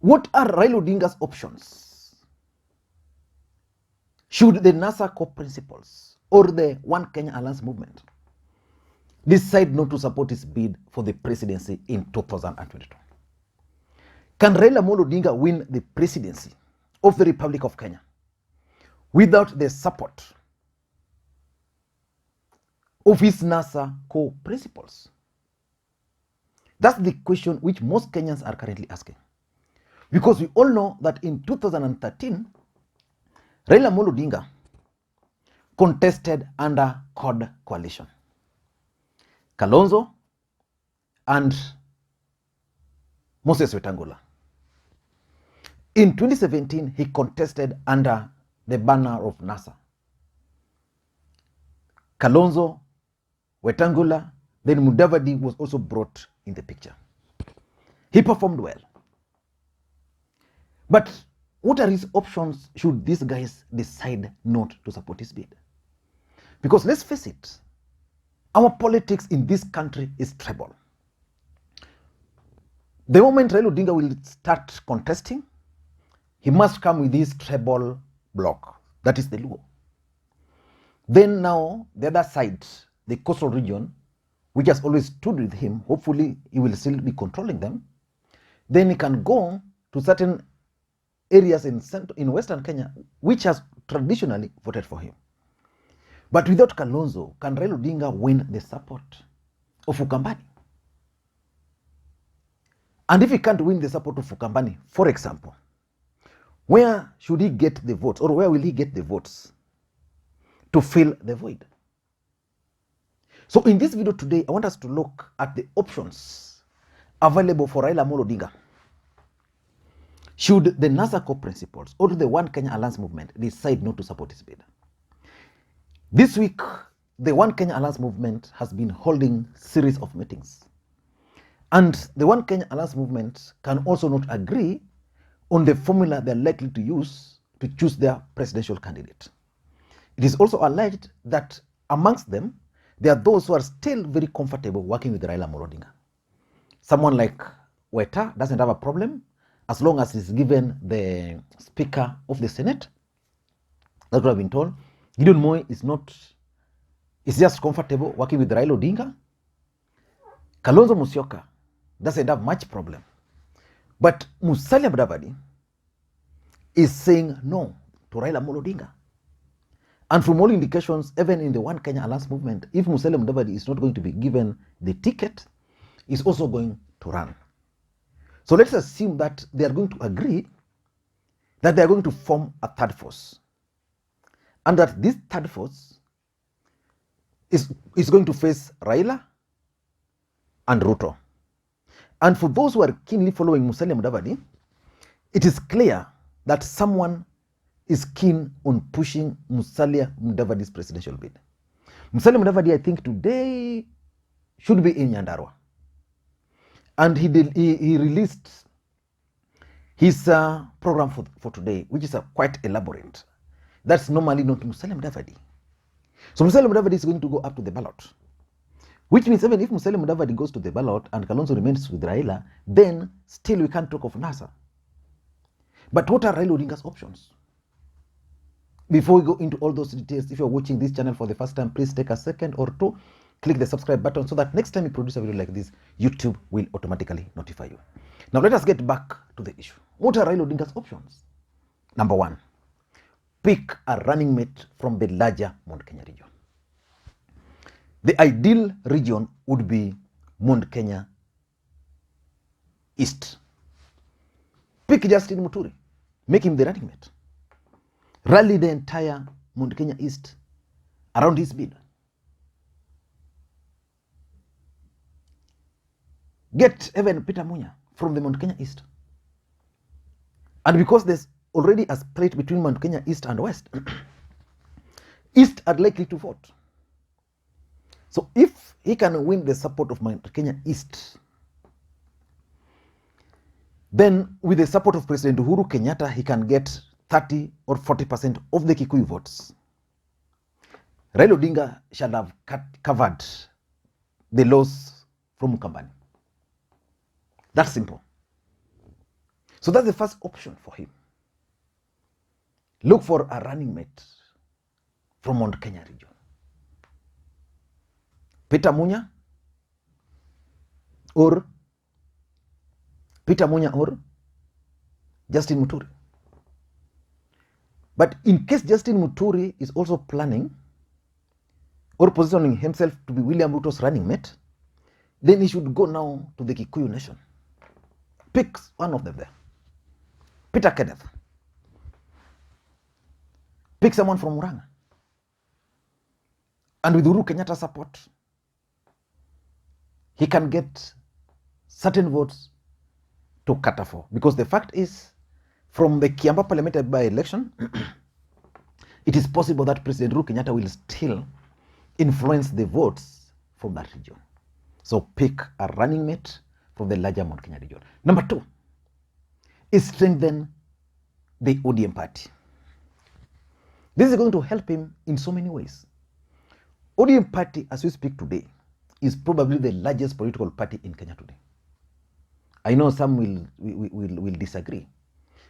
What are Raila Odinga's options? Should the NASA core principles or the One Kenya Alliance movement decide not to support his bid for the presidency in 2022? Can Raila Odinga win the presidency of the Republic of Kenya without the support of his NASA core principles? That's the question which most Kenyans are currently asking. Because we all know that in 2013, Raila Odinga contested under CORD coalition. Kalonzo and Moses Wetangula. In 2017, he contested under the banner of NASA. Kalonzo, Wetangula, then Mudavadi was also brought in the picture. He performed well. But what are his options should these guys decide not to support his bid? Because let's face it, our politics in this country is treble. The moment Raila Odinga will start contesting, he must come with his treble block, that is the Luo. Then now, the other side, the coastal region, which has always stood with him, hopefully he will still be controlling them. Then he can go to certain areas in Western Kenya, which has traditionally voted for him. But without Kalonzo, can Raila Odinga win the support of Ukambani? And if he can't win the support of Ukambani, for example, where should he get the votes, or where will he get the votes to fill the void? So in this video today, I want us to look at the options available for Raila Odinga should the NASA core principles or the One Kenya Alliance movement decide not to support his bid. This week, the One Kenya Alliance movement has been holding series of meetings. And the One Kenya Alliance movement can also not agree on the formula they're likely to use to choose their presidential candidate. It is also alleged that amongst them, there are those who are still very comfortable working with Raila Odinga. Someone like Weta doesn't have a problem as long as he's given the Speaker of the Senate. That's what I've been told. Gideon Moi is just comfortable working with Raila Odinga. Kalonzo Musyoka doesn't have much problem. But Musalia Mudavadi is saying no to Raila Odinga. And from all indications, even in the One Kenya Alliance movement, if Musalia Mudavadi is not going to be given the ticket, he's also going to run. So let's assume that they are going to agree that they are going to form a third force. And that this third force is going to face Raila and Ruto. And for those who are keenly following Musalia Mudavadi, it is clear that someone is keen on pushing Musalia Mudavadi's presidential bid. Musalia Mudavadi, I think today, should be in Nyandarua. And he released his program for today, which is quite elaborate. That's normally not Musalia Mudavadi. So Musalia Mudavadi is going to go up to the ballot. Which means even if Musalia Mudavadi goes to the ballot and Kalonzo remains with Raila, then still we can't talk of NASA. But what are Raila Odinga's options? Before we go into all those details, if you're watching this channel for the first time, please take a second or two, click the subscribe button so that next time you produce a video like this, YouTube will automatically notify you. Now let us get back to the issue. What are Raila Odinga's options? Number one, pick a running mate from the larger Mount Kenya region. The ideal region would be Mount Kenya East. Pick Justin Muturi, make him the running mate. Rally the entire Mount Kenya East around his bid. Get even Peter Munya from the Mount Kenya East. And because there's already a split between Mount Kenya East and West, East are likely to vote. So if he can win the support of Mount Kenya East, then with the support of President Uhuru Kenyatta, he can get 30 or 40% of the Kikuyu votes. Raila Odinga shall have covered the loss from Ukambani. That's simple. So that's the first option for him. Look for a running mate from Mount Kenya region. Peter Munya or Justin Muturi. But in case Justin Muturi is also planning or positioning himself to be William Ruto's running mate, then he should go now to the Kikuyu nation. Pick one of them there. Peter Kenneth. Pick someone from Murang'a. And with Uhuru Kenyatta support, he can get certain votes to cater for. Because the fact is, from the Kiamba parliamentary by-election, it is possible that President Uhuru Kenyatta will still influence the votes from that region. So pick a running mate from the larger Mount Kenya region. Number 2 is strengthen the ODM party. This is going to help him in so many ways. ODM party, as we speak today, is probably the largest political party in Kenya today. I know some will disagree,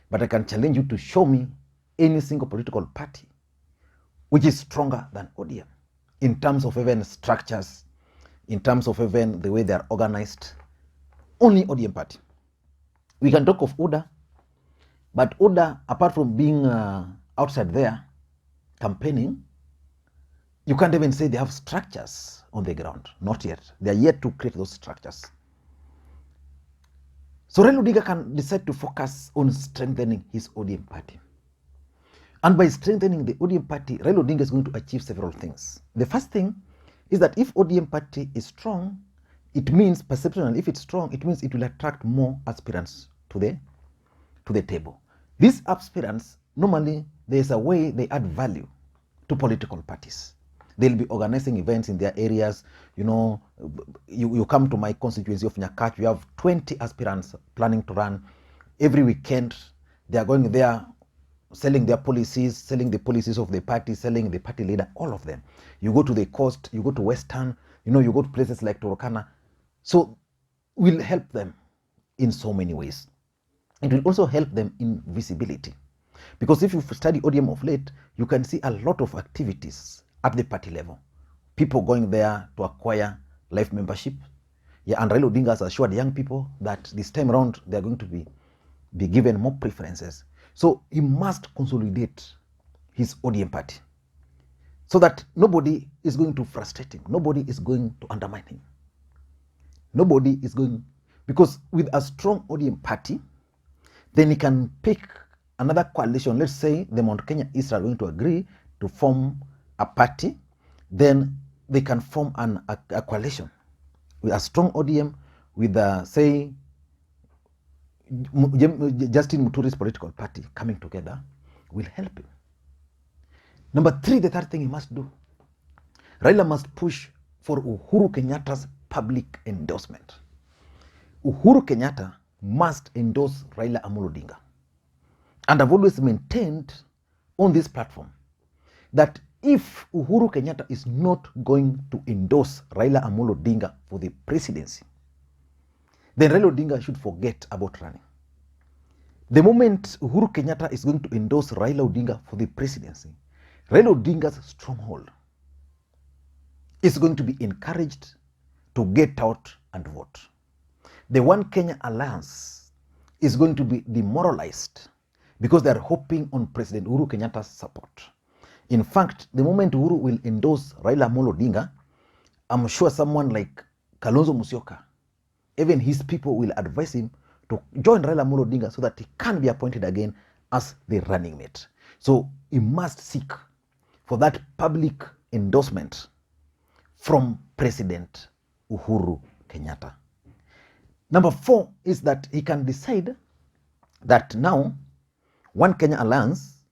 but I can challenge you to show me any single political party which is stronger than ODM in terms of even structures, in terms of even the way they are organized. Only ODM party. We can talk of UDA, but UDA, apart from being outside there campaigning, you can't even say they have structures on the ground. Not yet. They are yet to create those structures. So Raila Odinga can decide to focus on strengthening his ODM party. And by strengthening the ODM party, Raila Odinga is going to achieve several things. The first thing is that if ODM party is strong, it means perceptually, if it's strong, it means it will attract more aspirants to the table. These aspirants, normally there is a way they add value to political parties. They'll be organizing events in their areas. You know, you come to my constituency of Nyakach, you have 20 aspirants planning to run. Every weekend, they are going there, selling their policies, selling the policies of the party, selling the party leader, all of them. You go to the coast, you go to Western, you know, you go to places like Turkana. So we'll help them in so many ways. It will also help them in visibility. Because if you study ODM of late, you can see a lot of activities at the party level. People going there to acquire life membership. Yeah, and Raila Odinga has assured young people that this time around they are going to be given more preferences. So he must consolidate his ODM party so that nobody is going to frustrate him. Nobody is going to undermine him. Nobody is going, because with a strong ODM party, then he can pick another coalition. Let's say the Mount Kenya East are going to agree to form a party, then they can form a coalition with a strong ODM with, say, Justin Muturi's political party coming together will help him. Number 3, the third thing he must do, Raila must push for Uhuru Kenyatta's public endorsement. Uhuru Kenyatta must endorse Raila Amolo Odinga. And I've always maintained on this platform that if Uhuru Kenyatta is not going to endorse Raila Amolo Odinga for the presidency, then Raila Odinga should forget about running. The moment Uhuru Kenyatta is going to endorse Raila Odinga for the presidency, Raila Odinga's stronghold is going to be encouraged to get out and vote. The One Kenya Alliance is going to be demoralized because they are hoping on President Uhuru Kenyatta's support. In fact, the moment Uhuru will endorse Raila Amolo Odinga, I'm sure someone like Kalonzo Musyoka, even his people will advise him to join Raila Amolo Odinga so that he can be appointed again as the running mate. So he must seek for that public endorsement from President Uhuru Kenyatta. Number 4 is that he can decide that now One Kenya Alliance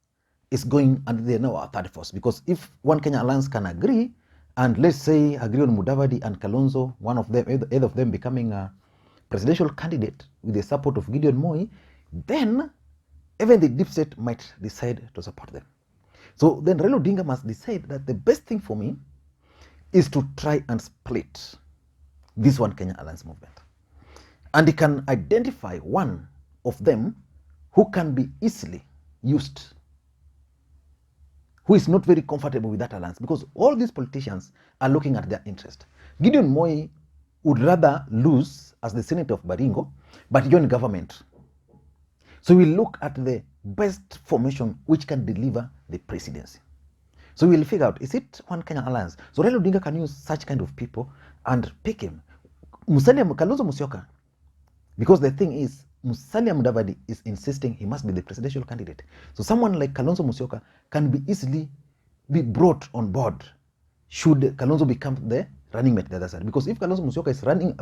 is going, and they know a third force, because if One Kenya Alliance can agree, and let's say agree on Mudavadi and Kalonzo, one of them, either of them becoming a presidential candidate with the support of Gideon Moi, then even the deep state might decide to support them. So then Raila Odinga must decide that the best thing for me is to try and split this One Kenya Alliance movement. And he can identify one of them who can be easily used, who is not very comfortable with that alliance, because all these politicians are looking at their interest. Gideon Moi would rather lose as the senator of Baringo, but join government. So we look at the best formation which can deliver the presidency. So we'll figure out, is it one Kenya alliance? So Raila Odinga can use such kind of people and pick him. Kalonzo Musyoka, because the thing is, Musalia Mudavadi is insisting he must be the presidential candidate. So someone like Kalonzo Musyoka can be easily be brought on board should Kalonzo become the running mate the other side. Because if Kalonzo Musyoka is running,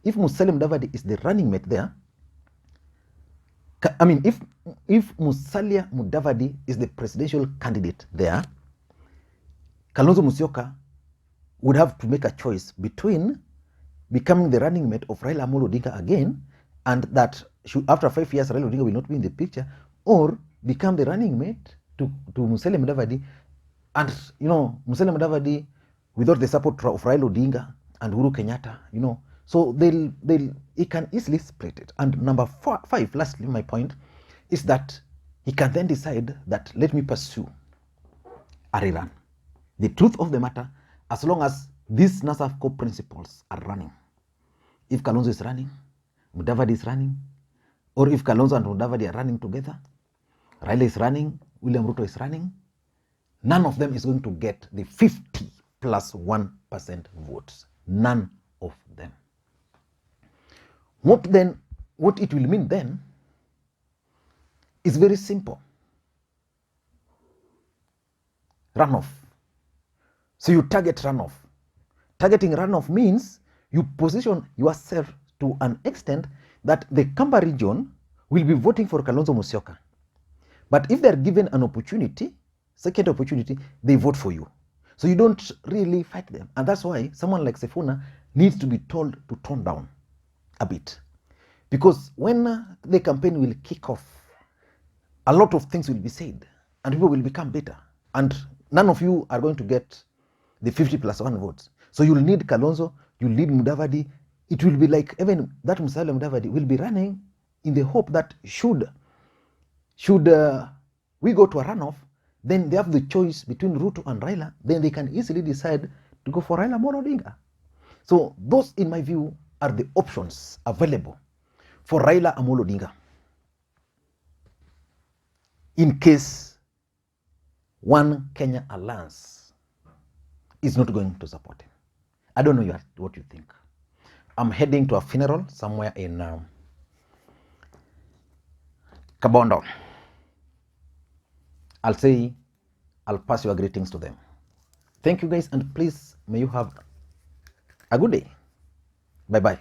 if Musalia Mudavadi is the running mate there, if Musalia Mudavadi is the presidential candidate there, Kalonzo Musyoka would have to make a choice between becoming the running mate of Raila Odinga again, and that after 5 years Raila Odinga will not be in the picture, or become the running mate to Musalia Mudavadi, and Musalia Mudavadi without the support of Raila Odinga and Uhuru Kenyatta, so he can easily split it. And number 5, lastly, my point is that he can then decide that let me pursue a rerun. The truth of the matter, as long as these NASAF core principles are running, if Kalonzo is running, Mudavadi is running, or if Kalonzo and Mudavadi are running together, Raila is running, William Ruto is running, none of them is going to get the 50 plus 1% votes. None of them. What it will mean then is very simple. Runoff. So you target runoff. Targeting runoff means you position yourself to an extent that the Kamba region will be voting for Kalonzo Musyoka. But if they're given an opportunity, second opportunity, they vote for you. So you don't really fight them. And that's why someone like Sifuna needs to be told to tone down a bit. Because when the campaign will kick off, a lot of things will be said and people will become bitter. And none of you are going to get the 50 plus 1 votes. So you'll need Kalonzo, you'll need Mudavadi. It will be like even that Musalia Mudavadi will be running in the hope that should we go to a runoff, then they have the choice between Ruto and Raila, then they can easily decide to go for Raila Odinga. So those, in my view, are the options available for Raila Odinga in case one Kenya alliance is not going to support him. I don't know what you think. I'm heading to a funeral somewhere in Kabondo. I'll pass your greetings to them. Thank you guys, and please may you have a good day. Bye-bye.